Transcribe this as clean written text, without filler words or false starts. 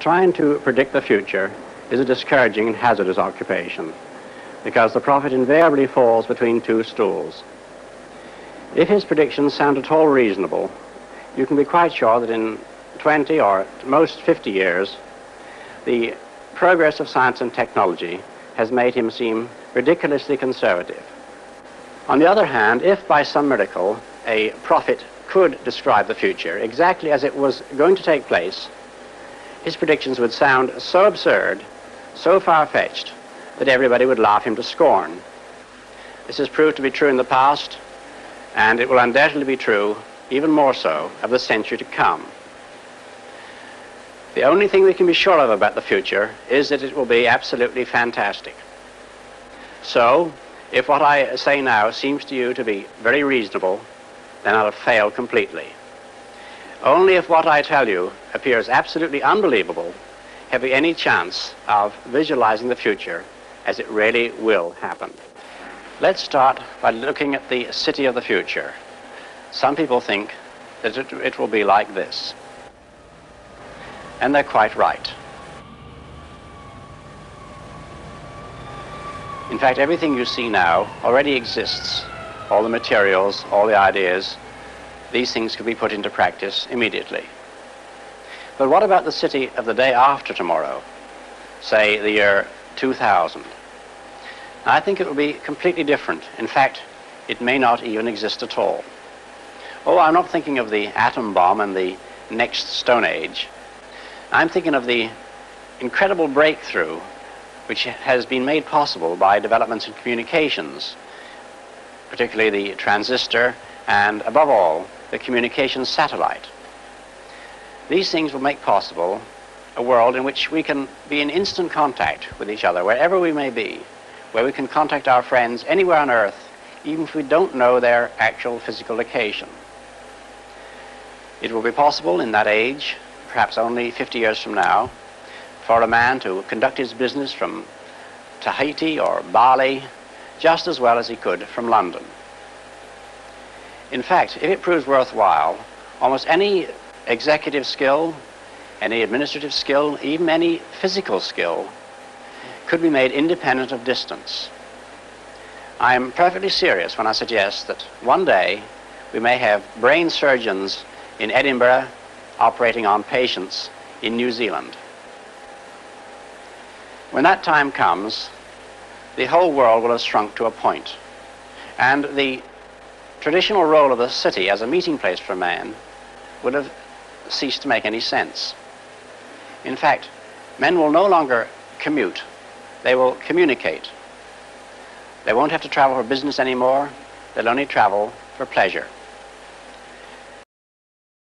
trying to predict the future is a discouraging and hazardous occupation because the prophet invariably falls between two stools. If his predictions sound at all reasonable, you can be quite sure that in 20 or at most 50 years, the progress of science and technology has made him seem ridiculously conservative. On the other hand, if by some miracle a prophet could describe the future exactly as it was going to take place, his predictions would sound so absurd, so far-fetched, that everybody would laugh him to scorn. This has proved to be true in the past, and it will undoubtedly be true, even more so, of the century to come. The only thing we can be sure of about the future is that it will be absolutely fantastic. So, if what I say now seems to you to be very reasonable, then I'll have failed completely. Only if what I tell you appears absolutely unbelievable have we any chance of visualizing the future as it really will happen. Let's start by looking at the city of the future. Some people think that it will be like this. And they're quite right. In fact, everything you see now already exists. All the materials, all the ideas, these things could be put into practice immediately. But what about the city of the day after tomorrow, say the year 2000? I think it will be completely different. In fact, it may not even exist at all. Oh, I'm not thinking of the atom bomb and the next Stone Age. I'm thinking of the incredible breakthrough which has been made possible by developments in communications, particularly the transistor and, above all, the communications satellite. These things will make possible a world in which we can be in instant contact with each other, wherever we may be, where we can contact our friends anywhere on Earth, even if we don't know their actual physical location. It will be possible in that age, perhaps only 50 years from now, for a man to conduct his business from Tahiti or Bali just as well as he could from London. In fact, if it proves worthwhile, almost any executive skill, any administrative skill, even any physical skill, could be made independent of distance. I am perfectly serious when I suggest that one day we may have brain surgeons in Edinburgh operating on patients in New Zealand. When that time comes, the whole world will have shrunk to a point, and the traditional role of the city as a meeting place for man would have ceased to make any sense. In fact, men will no longer commute, they will communicate. They won't have to travel for business anymore, they'll only travel for pleasure.